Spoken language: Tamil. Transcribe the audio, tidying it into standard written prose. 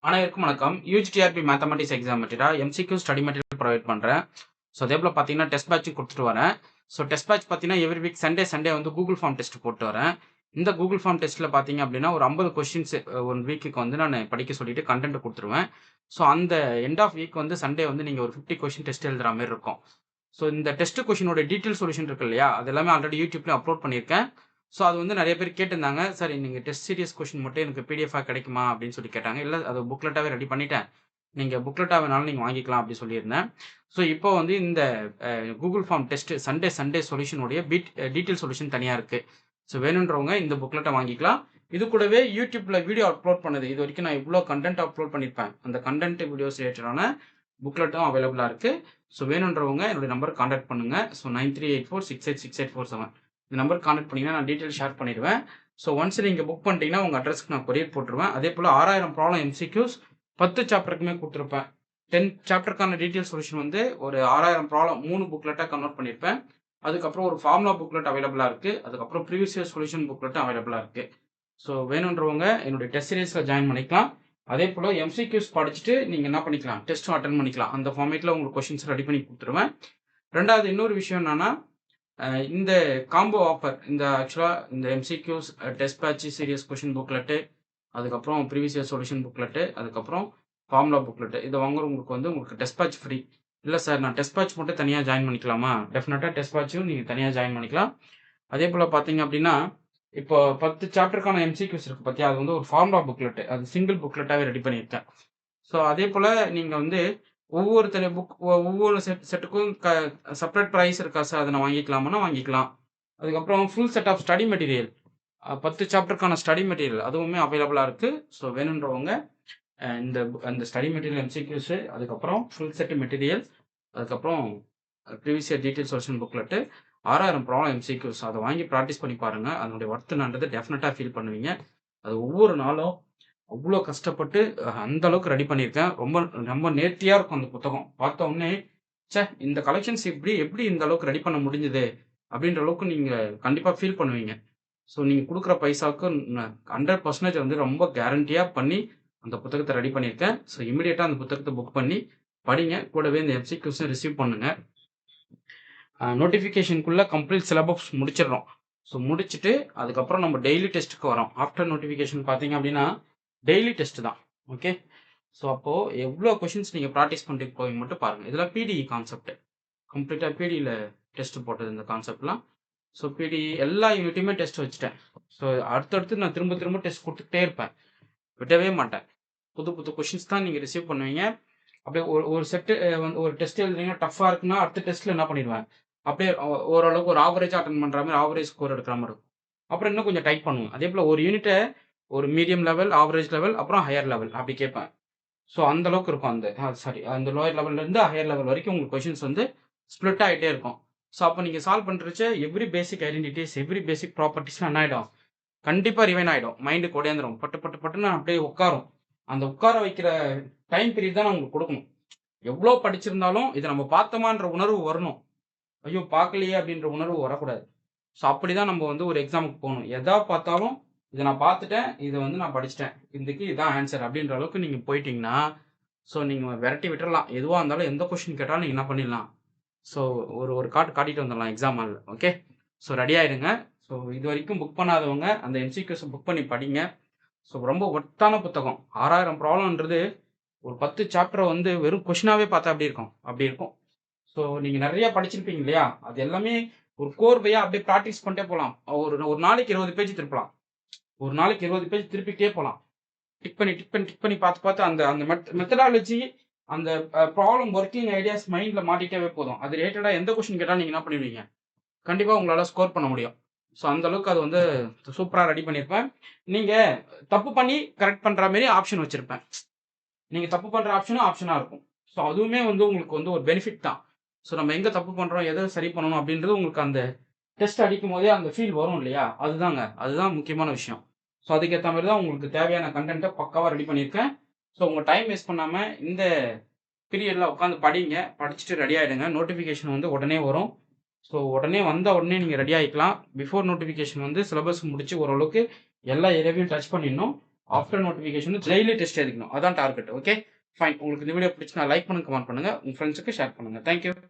அனைவருக்கும் வணக்கம். UGTRB mathematics exam material MCQ study material provide பண்ணுறேன். ஸோ அதே போல் பார்த்தீங்கன்னா டெஸ்ட் பேட்சும் கொடுத்துட்டு வரேன். ஸோ டெஸ்ட் பேட்ச் பார்த்தீங்கன்னா எவ்ரி வீக் சண்டே வந்து கூகுள் ஃபார்ம் டெஸ்ட் போட்டு வரேன். இந்த கூகுள் ஃபார்ம் டெஸ்ட்டில் பார்த்தீங்க அப்படின்னா ஒரு 50 கொஸ்டின்ஸ் ஒன் வீக்குக்கு வந்து நான் படிக்க சொல்லிட்டு கண்டென்ட் கொடுத்துருவேன். ஸோ அந்த எண்ட் ஆஃப் வீக் வந்து சண்டே வந்து நீங்கள் ஒரு 50 கொஸ்டின் டெஸ்ட் எழுதுற மாதிரி இருக்கும். ஸோ இந்த டெஸ்ட் கொஸ்டினோட டீட்டெயில் சொல்யூஷன் இருக்கு இல்லையா, அது எல்லாமே ஆல்ரெடி யூடியூப்லேயும் அப்லோட் பண்ணியிருக்கேன். ஸோ அது வந்து நிறைய பேர் கேட்டிருந்தாங்க, சார் நீங்கள் டெஸ்ட் சீரியஸ் கொஸ்டின் மட்டும் எனக்கு பிடிஎஃபாக கிடைக்குமா அப்படின்னு சொல்லி கேட்டாங்க. இல்லை, அது புக்லெட்டாகவே ரெடி பண்ணிட்டேன், நீங்கள் புக்லெட்டாக வேணாலும் நீங்கள் வாங்கிக்கலாம் அப்படி சொல்லியிருந்தேன். ஸோ இப்போ வந்து இந்த கூகுள் ஃபார்ம் டெஸ்ட் சண்டே சொல்யூஷனுடைய டீட்டெயில் சொல்யூஷன் தனியாக இருக்குது. ஸோ வேணுன்றவங்க இந்த புக்லெட்டை வாங்கிக்கலாம். இது கூடவே யூடியூப்பில் வீடியோ அப்லோட் பண்ணது, இது வரைக்கும் நான் இவ்வளோ கண்டென்ட் அப்லோட் பண்ணியிருப்பேன், அந்த கண்டென்ட் வீடியோஸ் ரிலேட்டடான புக்லெட்டும் அவைலபிளாக இருக்குது. ஸோ வேணுன்றவங்க என்னுடைய நம்பர் கான்டாக்ட் பண்ணுங்கள். ஸோ 9384686847 இந்த நம்பர் கான்டாக்ட் பண்ணிங்கன்னா நான் டீட்டெயில் ஷேர் பண்ணிடுவேன். ஸோ ஒன்ஸ் நீங்கள் புக் பண்ணிட்டீங்கன்னா உங்கள் அட்ரஸ்க்கு நான் கொரியர் போட்டுருவேன். அதே போல் 6000 ப்ராப்ளம் எம்சிக்யூஸ் 10 சாப்டருக்குமே கொடுத்துருப்பேன். 10 சாப்டருக்கான டீட்டெயில் சொல்யூஷன் வந்து ஒரு 6000 ப்ராப்ளம் 3 புக்லெட்டாக கன்வெர்ட் பண்ணியிருப்பேன். அதுக்கப்புறம் ஒரு ஃபார்முலா புக்லெட் அவைலபிளாக இருக்குது. அதுக்கப்புறம் ப்ரீவியஸ் இயர் சொல்யூஷன் புக்லெட்டும் அவைலபிளாக இருக்குது. ஸோ வேணுன்றவங்க என்னுடைய டெஸ்ட் சீரீஸில் ஜாயின் பண்ணிக்கலாம். அதே போல் எம்சிக்யூஸ் படிச்சுட்டு நீங்கள் என்ன பண்ணிக்கலாம், டெஸ்ட்டும் அட்டன் பண்ணிக்கலாம். அந்த ஃபார்மேட்டில் உங்களுக்கு கொஷின்ஸ் ரெடி பண்ணி கொடுத்துருவேன். ரெண்டாவது இன்னொரு விஷயம் என்னன்னா, இந்த காம்போ ஆஃபர், இந்த ஆக்சுவலாக இந்த MCQs test batch series question booklet, அதுக்கப்புறம் ப்ரீவியஸ் இயர் சொல்யூஷன் புக்லெட்டு, அதுக்கப்புறம் ஃபார்முலா புக்லெட்டு, இதை வாங்குறவங்களுக்கு வந்து உங்களுக்கு டெஸ்ட் பேட்ச் ஃப்ரீ. இல்லை சார் நான் டெஸ்ட் பேட்ச் மட்டும் தனியாக ஜாயின் பண்ணிக்கலாமா? டெஃபினட்டாக டெஸ்ட் பேட்சும் நீங்கள் தனியாக ஜாயின் பண்ணிக்கலாம். அதே போல் பார்த்தீங்க அப்படின்னா இப்போ 10 சாப்டருக்கான எம்சிக்யூஸ் இருக்குது பார்த்தியா, அது வந்து ஒரு ஃபார்முலா புக்லெட்டு, அது சிங்கிள் புக்லெட்டாகவே ரெடி பண்ணியிருக்கேன். ஸோ அதே போல் நீங்கள் வந்து ஒவ்வொரு செட்டுக்கும் செப்பரேட் ப்ரைஸ் இருக்கா சார், அதை நான் வாங்கிக்கலாமான்னா வாங்கிக்கலாம். அதுக்கப்புறம் full set of study material, 10 சாப்டருக்கான ஸ்டடி மெட்டீரியல் அதுவுமே அவைலபிளாக இருக்குது. ஸோ வேணுன்றவங்க அந்த ஸ்டடி மெட்டீரியல் எம்சிக்யூஸு, அதுக்கப்புறம் ஃபுல் செட் மெட்டீரியல், அதுக்கப்புறம் previous year detail solution booklet, 6000 problem MCQs, அதை வாங்கி ப்ராக்டிஸ் பண்ணி பாருங்கள். அதனுடைய ஒர்த்துனான்றதை டெஃபினட்டாக ஃபீல் பண்ணுவீங்க. அது ஒவ்வொரு நாளும் அவ்வளோ கஷ்டப்பட்டு அந்த அளவுக்கு ரெடி பண்ணியிருக்கேன். ரொம்ப ரொம்ப நேர்த்தியாக இருக்கும் அந்த புத்தகம். பார்த்த உடனே இந்த கலெக்ஷன்ஸ் எப்படி இந்த அளவுக்கு ரெடி பண்ண முடிஞ்சுது அப்படின்ற அளவுக்கு நீங்கள் கண்டிப்பாக ஃபீல் பண்ணுவீங்க. ஸோ நீங்கள் கொடுக்குற பைசாவுக்கு 100% வந்து ரொம்ப கேரண்டியாக பண்ணி அந்த புத்தகத்தை ரெடி பண்ணியிருக்கேன். ஸோ இமீடியட்டாக அந்த புத்தகத்தை புக் பண்ணி படிங்க. கூடவே இந்த எம்சிக்யூஸும் ரிசீவ் பண்ணுங்கள். நோட்டிஃபிகேஷனுக்குள்ளே கம்ப்ளீட் சிலபஸ் முடிச்சிடறோம். ஸோ முடிச்சுட்டு அதுக்கப்புறம் நம்ம டெய்லி டெஸ்ட்டுக்கு வரோம். ஆஃப்டர் நோட்டிஃபிகேஷன் பார்த்தீங்க அப்படின்னா டெய்லி டெஸ்ட் தான். ஓகே, ஸோ அப்போது எவ்வளோ கொஷின்ஸ் நீங்கள் ப்ராக்டிஸ் பண்ணிட்டு போய் மட்டும் பாருங்கள். இதெல்லாம் பிடிஇ கான்செப்ட், கம்ப்ளீட்டாக பிடியில் டெஸ்ட் போட்டது இந்த கான்செப்ட்லாம். ஸோ பிடிஇ எல்லா யூனிட்டையுமே டெஸ்ட் வச்சுட்டேன். ஸோ அடுத்தடுத்து நான் திரும்ப டெஸ்ட் கொடுத்துக்கிட்டே இருப்பேன், விடவே மாட்டேன். புது கொஷின்ஸ் தான் நீங்கள் ரிசீவ் பண்ணுவீங்க. அப்படியே ஒரு செட்டு வந்து ஒரு டெஸ்ட் எழுதுறீங்க, டஃப்பாக இருக்குன்னா அடுத்த டெஸ்ட்டில் என்ன பண்ணிடுவேன், அப்படியே ஓரளவுக்கு ஒரு ஆவரேஜாக அட்டன் பண்ணுற மாதிரி ஆவரேஜ் ஸ்கோர் எடுக்கிற மாதிரி இருக்கும். அப்புறம் இன்னும் கொஞ்சம் டைப் பண்ணுவேன். அதே போல் ஒரு யூனிட்டை ஒரு மீடியம் லெவல், ஆவரேஜ் லெவல், அப்புறம் ஹையர் லெவல் அப்படி கேட்பேன். ஸோ அந்த அளவுக்கு இருக்கும் அந்த லோயர் லெவல்லேருந்து ஹையர் லெவல் வரைக்கும் உங்களுக்கு கொஷின்ஸ் வந்து ஸ்ப்ளிட் ஆகிட்டே இருக்கும். ஸோ அப்போ நீங்கள் சால்வ் பண்ணுறச்ச எவ்ரி பேசிக் ஐடென்டிட்டிஸ், எவ்ரி பேசிக் ப்ராப்பர்ட்டிஸ்லாம் என்ன ஆகிடும், கண்டிப்பாக ரிவைன் ஆகிடும், மைண்டுக்கு உடையாந்துடும், பட்டுன்னு அப்படியே உட்காரும். அந்த உட்கார வைக்கிற டைம் பீரியட் தான் நான் உங்களுக்கு கொடுக்கணும். எவ்வளோ படிச்சிருந்தாலும் இதை நம்ம பார்த்தோமான்ற உணர்வு வரணும். ஐயோ பார்க்கலையே அப்படின்ற உணர்வு வரக்கூடாது. ஸோ அப்படி தான் நம்ம வந்து ஒரு எக்ஸாமுக்கு போகணும். எதா பார்த்தாலும் இதை நான் பார்த்துட்டேன், இதை வந்து நான் படிச்சிட்டேன், இதுக்கு இதான் ஆன்சர் அப்படின்ற அளவுக்கு நீங்கள் போயிட்டீங்கன்னா, ஸோ நீங்கள் விரட்டி விட்டுறலாம். எதுவாக இருந்தாலும் எந்த கொஷின் கேட்டாலும் நீங்கள் என்ன பண்ணிடலாம், ஸோ ஒரு காட்டிட்டு வந்துடலாம் எக்ஸாம் ஹாலில். ஓகே, ஸோ ரெடி ஆகிடுங்க. ஸோ இது வரைக்கும் புக் பண்ணாதவங்க அந்த எம்சிக்யூஸை புக் பண்ணி படிங்க. ஸோ ரொம்ப ஒர்த்தான புத்தகம். 6000 ப்ராப்ளம்ன்றது ஒரு 10 சாப்டரை வந்து வெறும் கொஷினாகவே பார்த்தா அப்படி இருக்கும். ஸோ நீங்கள் நிறையா படிச்சிருப்பீங்க இல்லையா, அது எல்லாமே ஒரு கோர்வையாக அப்படியே ப்ராக்டிஸ் பண்ணிட்டே போகலாம். ஒரு நாளைக்கு 20 பேஜ் திருப்பலாம். ஒரு நாளைக்கு 20 பேஜ் திருப்பிட்டே போகலாம். டிக் பண்ணி பார்த்து அந்த மெத்தடாலஜி, அந்த ப்ராப்ளம் ஒர்க்கிங் ஐடியாஸ் மைண்டில் மாட்டிட்டே போதும். அது ரிலேட்டடாக எந்த கொஸ்டின் கேட்டால் நீங்கள் என்ன பண்ணிடுவீங்க, கண்டிப்பாக உங்களால் ஸ்கோர் பண்ண முடியும். ஸோ அந்த அளவுக்கு அது வந்து சூப்பராக ரெடி பண்ணியிருப்பேன். நீங்கள் தப்பு பண்ணி கரெக்ட் பண்ணுற மாரி ஆப்ஷன் வச்சுருப்பேன். நீங்கள் தப்பு பண்ணுற ஆப்ஷனாக இருக்கும். ஸோ அதுவுமே வந்து உங்களுக்கு வந்து ஒரு பெனிஃபிட் தான். ஸோ நம்ம எங்கே தப்பு பண்ணுறோம், எதை சரி பண்ணணும் அப்படின்றது உங்களுக்கு அந்த டெஸ்ட் அடிக்கும் போதே அந்த ஃபீல் வரும் இல்லையா, அதுதான் முக்கியமான விஷயம். ஸோ அதுக்கேற்ற மாதிரி தான் உங்களுக்கு தேவையான கண்டென்ட்டை பக்காவாக ரெடி பண்ணியிருக்கேன். ஸோ உங்கள் டைம் வேஸ்ட் பண்ணாமல் இந்த பீரியடில் உட்காந்து படிங்க. படிச்சுட்டு ரெடி ஆகிடுங்க. நோட்டிஃபிகேஷன் வந்து உடனே வரும். ஸோ உடனே நீங்கள் ரெடி ஆகிக்கலாம். பிஃபோர் நோட்டிஃபிகேஷன் வந்து சிலபஸ் முடித்து ஓரளவுக்கு எல்லா ஏரியாவையும் டச் பண்ணிடணும். ஆஃப்டர் நோட்டிஃபிகேஷன் டெய்லி டெஸ்ட் எழுதிக்கணும். அதான் டார்கெட். Okay fine. உங்களுக்கு இந்த வீடியோ பிடிச்சுனா லைக் பண்ணுங்க, கமெண்ட் பண்ணுங்க, உங்க ஃப்ரெண்ட்ஸுக்கு ஷேர் பண்ணுங்க. Thank you.